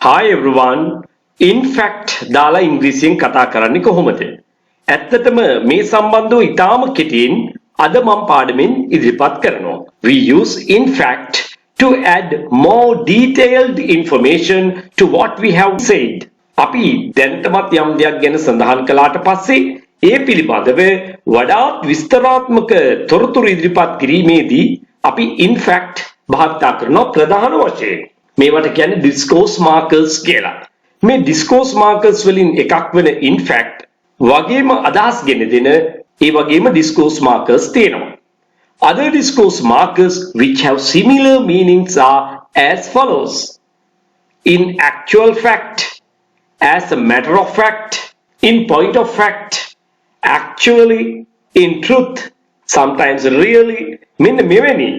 Hi everyone. In fact, දාලා ඉංග්‍රීසියෙන් කතා කරන්නේ කොහොමද? ඇත්තටම මේ සම්බන්ධව ඉතාම කෙටියෙන් අද මම පාඩමෙන් ඉදිරිපත් කරනවා. We use in fact to add more detailed information to what we have said. අපි දැනටමත් යම් දෙයක් ගැන සඳහන් කළාට පස්සේ ඒ පිළිබඳව වඩාත් විස්තරාත්මක තොරතුරු ඉදිරිපත් කිරීමේදී අපි in fact භාවිත කරන ප්‍රධාන වශයෙන් මේවට කියන්නේ discourse markers කියලා. මේ discourse markers වලින් එකක් වෙන in fact වගේම අදහස් ගෙන දෙන ඒ වගේම discourse markers තියෙනවා. Other discourse markers which have similar meanings are as follows. In actual fact, as a matter of fact, in point of fact, actually, in truth, sometimes really, මෙන්න මෙවැනි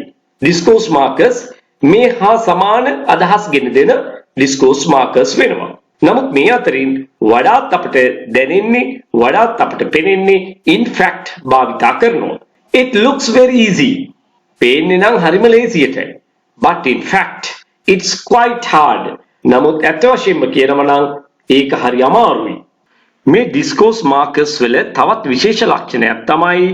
discourse markers මේ හා සමාන අදහස් ගෙන දෙන discourse markers වෙනවා. නමුත් මේ අතරින් වඩාත් අපිට දැනෙන්නේ වඩාත් අපිට පෙනෙන්නේ in fact භාවිතා කරනවා. It looks very easy. පේන්නේ නම් හරිම ලේසියට. But in fact it's quite hard. නමුත් ඇත්ත වශයෙන්ම කියනවා නම් ඒක හරි අමාරුයි. මේ discourse markers වල තවත් විශේෂ ලක්ෂණයක් තමයි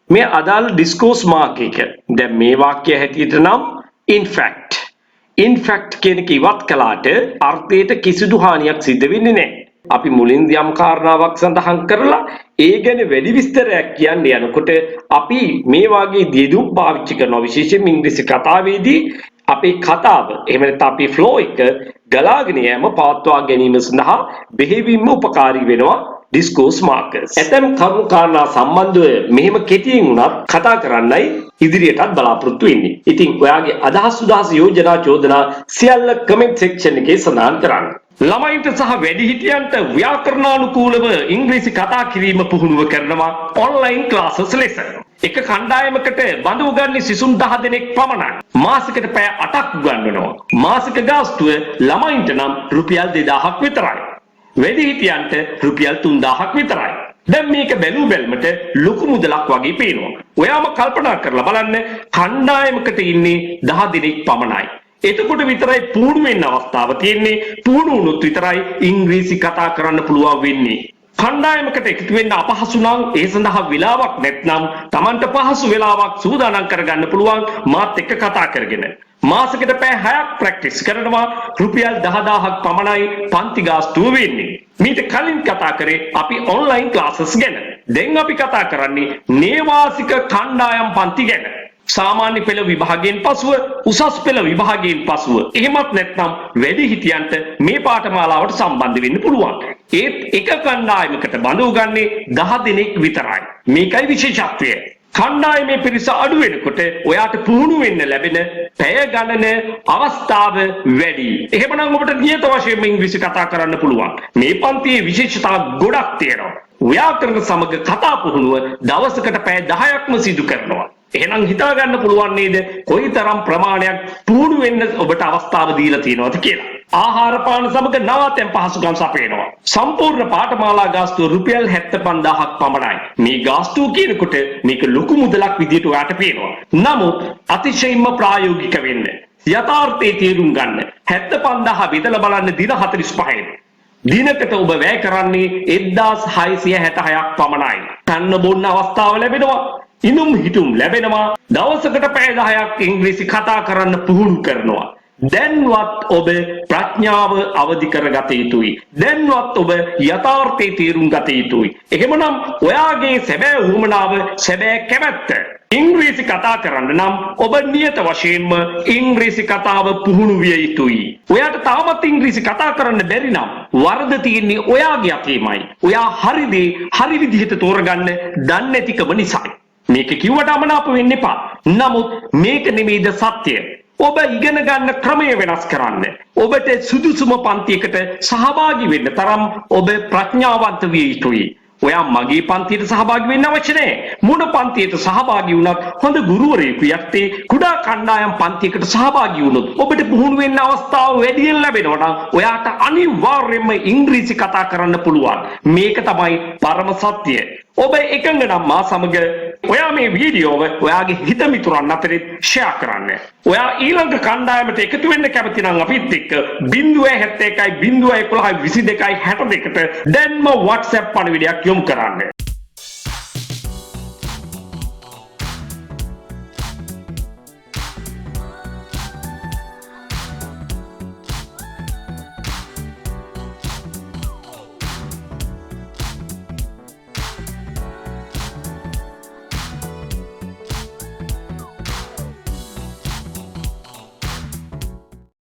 මේ අදාළ discourse mark එක. දැන් මේ වාක්‍යය හැටියට නම් in fact කියන එක ඉවත් කළාට අර්ථයට කිසිදු හානියක් සිද්ධ වෙන්නේ නැහැ. අපි මුලින් යම් කාරණාවක් සඳහන් කරලා ඒ ගැන වැඩි විස්තරයක් කියන්න යනකොට අපි මේ වාගේ දියදුම් පාවිච්චි කරනවා. විශේෂයෙන් ඉංග්‍රීසි කතාවේදී අපේ කතාව එහෙම නැත්නම් අපේ ෆ්ලෝ එක ගලාගෙන යෑම පවත්වා ගැනීම සඳහා බෙහෙවින්ම උපකාරී වෙනවා discourse markers. ඇතැම් කරුණු කාරණා සම්බන්ධව මෙහෙම කෙටියෙන් උනත් කතා කරන්නයි ඉදිරියටත් බලාපොරොත්තු වෙන්නේ. ඉතින් ඔයාගේ අදහස් උදහස් යෝජනා චෝදනා සියල්ල කමෙන්ට් සෙක්ෂන් එකේ සඳහන් කරන්න. ළමයින්ට සහ වැඩිහිටියන්ට ව්‍යාකරණානුකූලව ඉංග්‍රීසි කතා කිරීම පුහුණුව කරනවා ඔන්ලයින් ක්ලාසස් ලෙස. එක කණ්ඩායමකට බඳු උගන්වන්නේ සිසුන් 10 දෙනෙක් පමණයි. මාසෙකට පැය 8ක් උගන්වනවා. මාසික ගාස්තුව ළමයින්ට නම් රුපියල් 2000ක් විතරයි. වැඩිහිටියන්ට රුපියල් 3000ක් විතරයි. දැන් මේක බැලු බැලමට ලොකු මුදලක් වගේ පේනවා. ඔයාම කල්පනා කරලා බලන්න කණ්ඩායමකට ඉන්නේ 10 දෙනෙක් පමණයි. එතකොට විතරයි පුහුණු වෙන්න අවස්ථාව තියෙන්නේ. පුහුණු වුණොත් විතරයි ඉංග්‍රීසි කතා කරන්න පුළුවන් වෙන්නේ. කණ්ඩායමකට එකතු වෙන්න අපහසු නම් ඒ සඳහා වෙලාවක් නැත්නම් Tamanට පහසු වෙලාවක් සූදානම් කරගන්න පුළුවන් මාත් එක්ක කතා කරගෙන. මාසෙකට පැය 6ක් ප්‍රැක්ටිස් කරනවා රුපියල් 10000ක් පමණයි පන්ති ගාස්තුව වෙන්නේ. මීට කලින් කතා කරේ අපි ඔන්ලයින් ක්ලාසස් ගැන. දැන් අපි කතා කරන්නේ නේවාසික කණ්ඩායම් පන්ති ගැන. සාමාන්‍ය පෙළ විභාගයෙන් පසුව උසස් පෙළ විභාගයෙන් පසුව එහෙමත් නැත්නම් වැඩිහිටියන්ට මේ පාඨමාලාවට සම්බන්ධ වෙන්න පුළුවන්. ඒත් එක කණ්ඩායමකට බඳු ගන්නේ 10 දෙනෙක් විතරයි. මේකයි විශේෂත්වය. කණ්ඩායමේ පිරිස අඩු වෙනකොට ඔයාට පුහුණු වෙන්න ලැබෙන පැය ගණන අවස්ථාව වැඩි. එහෙමනම් ඔබට නියත වශයෙන්ම ඉංග්‍රීසි කතා කරන්න පුළුවන්. මේ පන්තියේ විශේෂතා ගොඩක් තියෙනවා. ව්‍යාකරණ සමග කතා පුහුණුව දවසකට පැය 10ක්ම සිදු කරනවා. එහෙනම් හිතා ගන්න පුළුවන් නේද කොයිතරම් ප්‍රමාණයක් පුහුණු වෙන්න ඔබට අවස්ථාව දීලා තියෙනවද කියලා. ආහාර පාන සමග නවාතැන් පහසුකම් සපයනවා. සම්පූර්ණ පාඨමාලා ගාස්තුව රුපියල් 75000ක් පමණයි. මේ ගාස්තුව කියනකොට මේක ලොකු මුදලක් විදියට ඔයාට පේනවා. නමුත් අතිශයින්ම ප්‍රායෝගික වෙන්න. යථාර්ථයේ තේරුම් ගන්න. 75000 බෙදලා බලන්න දින 45යි. දිනකට ඔබ වැය කරන්නේ 1666ක් පමණයි. කන්න බොන්න අවස්ථාව ලැබෙනවා. ඉනුම් හිටුම් ලැබෙනවා. දවසකට පැය 10ක් ඉංග්‍රීසි කතා කරන්න පුහුණු කරනවා. දැන්වත් ඔබ ප්‍රඥාව අවදි කරගත යුතුයි. දැන්වත් ඔබ යථාර්ථයේ තේරුම් ගත යුතුයි. එහෙමනම් ඔයාගේ සැබෑ උවමනාව සැබෑ කැමැත්ත ඉංග්‍රීසි කතා කරන්න නම් ඔබ නියත වශයෙන්ම ඉංග්‍රීසි කතාව පුහුණු විය යුතුයි. ඔයාට තාමත් ඉංග්‍රීසි කතා කරන්න බැරි නම් වරද තියෙන්නේ ඔයාගේ අතේමයි. ඔයා හරි දේ හරි විදිහට තෝරගන්න දන්නේ නැතිකම නිසායි. මේක කිව්වට අමනාප වෙන්න එපා. නමුත් මේක නෙමෙයිද සත්‍යය. ඔබ ඉගෙන ගන්න ක්‍රමය වෙනස් කරන්න. ඔබට සුදුසුම පන්තියකට සහභාගී වෙන්න තරම් ඔබ ප්‍රඥාවන්ත විය යුතුයි. ඔයා මගේ පන්තියට සහභාගී වෙන්න අවශ්‍ය නැහැ. මොන පන්තියට සහභාගී වුණත් හොඳ ගුරුවරයෙකු යත්තේ කුඩා කණ්ඩායම් පන්තියකට සහභාගී වුණොත් ඔබට පුහුණු වෙන්න අවස්ථාව වැඩියෙන් ලැබෙනවා නම් ඔයාට අනිවාර්යයෙන්ම ඉංග්‍රීසි කතා කරන්න පුළුවන්. මේක තමයි පරම සත්‍යය. ඔබ එකඟ නම් මා සමග ඔයා මේ වීඩියෝව ඔයාගේ හිත මිතුරන් අතරේ ෂෙයා කරන්න. ඔයා ඊළඟ කණ්ඩායමට එකතු වෙන්න කැමති නම් අපිත් එක්ක 071 011 22 62ට දැන්ම WhatsApp පණිවිඩයක් යොමු කරන්න.